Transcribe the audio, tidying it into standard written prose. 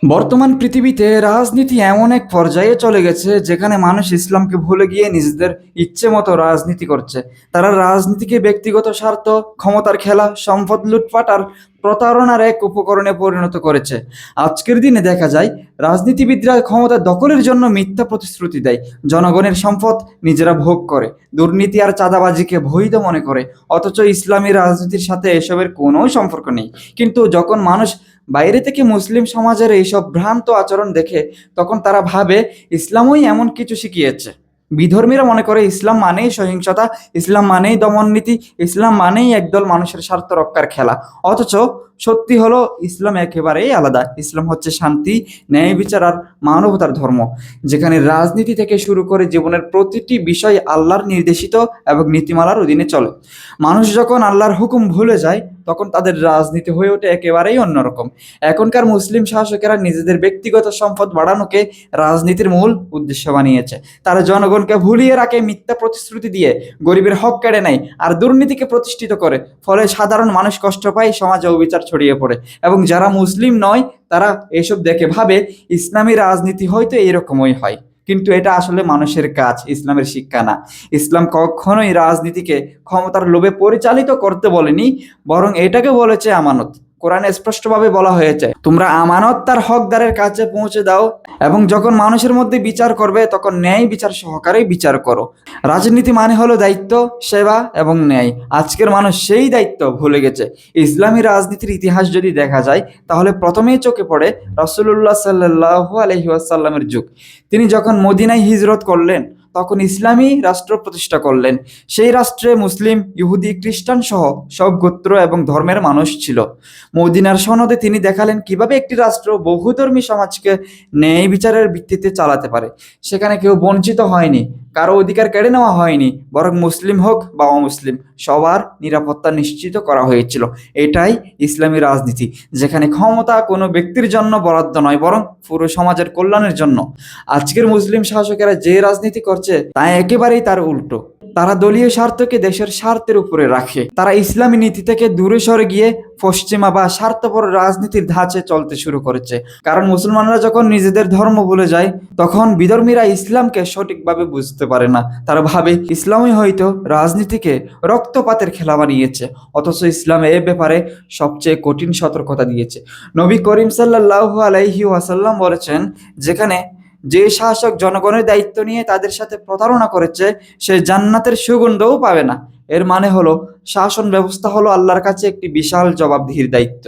বর্তমান পৃথিবীতে রাজনীতি এমন এক পর্যায়ে চলে গেছে যেখানে মানুষ ইসলামকে ভুলে গিয়ে নিজেদের ইচ্ছে মতো রাজনীতি করছে। তারা রাজনীতিকে ব্যক্তিগত স্বার্থ, ক্ষমতার খেলা, সম্পদ লুটপাট আর প্রতারণার এক উপকরণে পরিণত করেছে। আজকের দিনে দেখা যায় রাজনীতিবিদরা ক্ষমতা দখলের জন্য মিথ্যা প্রতিশ্রুতি দেয়, জনগণের সম্পদ নিজেরা ভোগ করে, দুর্নীতি আর চাঁদাবাজিকে বৈধ মনে করে, অথচ ইসলামী রাজনীতির সাথে এসবের কোনো সম্পর্ক নেই। কিন্তু যখন মানুষ বাইরে থেকে মুসলিম সমাজের এইসব ভ্রান্ত আচরণ দেখে, তখন তারা ভাবে ইসলামই এমন কিছু শিখিয়েছে। বিধর্মীরা মনে করে ইসলাম মানেই সহিংসতা, ইসলাম মানেই দমননীতি, ইসলাম মানেই একদল মানুষের স্বার্থ রক্ষার খেলা। অথচ সত্যি হলো ইসলাম একেবারেই আলাদা। ইসলাম হচ্ছে শান্তি, ন্যায় বিচার আর মানবতার ধর্ম, যেখানে রাজনীতি থেকে শুরু করে জীবনের প্রতিটি বিষয় আল্লাহর নির্দেশিত এবং নীতিমালার অধীনে চলে। মানুষ যখন আল্লাহর হুকুম ভুলে যায়, তখন তাদের রাজনীতি হয়ে ওঠে একেবারেই অন্যরকম। এখনকার মুসলিম শাসকেরা নিজেদের ব্যক্তিগত সম্পদ বাড়ানোকে রাজনীতির মূল উদ্দেশ্য বানিয়েছে। তারা জনগণকে ভুলিয়ে রাখে, মিথ্যা প্রতিশ্রুতি দিয়ে গরিবের হক কেড়ে নেয় আর দুর্নীতিকে প্রতিষ্ঠিত করে। ফলে সাধারণ মানুষ কষ্ট পায়, সমাজে অবিচার ছড়িয়ে পড়ে এবং যারা মুসলিম নয় তারা এসব দেখে ভাবে ইসলামী রাজনীতি হয়তো এরকমই হয়। কিন্তু এটা আসলে মানুষের কাজ, ইসলামের শিক্ষা না। ইসলাম কখনোই রাজনীতিকে ক্ষমতার লোভে পরিচালিত করতে বলেনি, বরং এটাকে বলেছে আমানত। কোরআনে স্পষ্টভাবে বলা হয়েছে, তোমরা আমানত তার হকদারের কাছে পৌঁছে দাও এবং যখন মানুষের মধ্যে বিচার করবে তখন ন্যায় বিচার সহকারে বিচার করো। রাজনীতি মানে হলো দায়িত্ব, সেবা এবং ন্যায়। আজকের মানুষ সেই দায়িত্ব ভুলে গেছে। ইসলামী রাজনীতির ইতিহাস যদি দেখা যায়, তাহলে প্রথমেই চোখে পড়ে রাসূলুল্লাহ সাল্লাল্লাহু আলাইহি ওয়াসাল্লামের যুগ। তিনি যখন মদিনায় হিজরত করলেন, তখন ইসলামী রাষ্ট্র প্রতিষ্ঠা করলেন। সেই রাষ্ট্রে মুসলিম, ইহুদি, খ্রিস্টান সহ সব গোত্র এবং ধর্মের মানুষ ছিল। মদিনার সনদে তিনি দেখালেন কিভাবে একটি রাষ্ট্র বহুধর্মী সমাজকে ন্যায় বিচারের ভিত্তিতে চালাতে পারে। সেখানে কেউ বঞ্চিত হয়নি, কারো অধিকার কেড়ে নেওয়া হয়নি, বরং মুসলিম হোক বা অমুসলিম সবার নিরাপত্তা নিশ্চিত করা হয়েছিল। এটাই ইসলামী রাজনীতি, যেখানে ক্ষমতা কোনো ব্যক্তির জন্য বরাদ্দ নয়, বরং পুরো সমাজের কল্যাণের জন্য। আজকের মুসলিম শাসকেরা যে রাজনীতি করছে তা একেবারেই তার উল্টো। তারা দলীয় স্বার্থকে দেশের স্বার্থের উপরে রাখে। তারা ইসলামী নীতি থেকে দূরে সরে গিয়ে পশ্চিমা বা স্বার্থপর রাজনীতির ধাঁচে চলতে শুরু করেছে। কারণ মুসলমানরা যখন নিজেদের ধর্ম ভুলে যায়, তখন বিধর্মীরা ইসলামকে সঠিকভাবে বুঝতে পারে না। তারা ভাবে ইসলামই হয়তো রাজনীতিকে রক্তপাতের খেলা বানিয়েছে। অথচ ইসলাম এ ব্যাপারে সবচেয়ে কঠিন সতর্কতা দিয়েছে। নবী করিম সাল্লাল্লাহু আলাইহি ওয়াসাল্লাম বলেছেন, যেখানে যে শাসক জনগণের দায়িত্ব নিয়ে তাদের সাথে প্রতারণা করেছে, সে জান্নাতের সুগন্ধও পাবে না। এর মানে হলো শাসন ব্যবস্থা হলো আল্লাহর কাছে একটি বিশাল জবাবদিহির দায়িত্ব।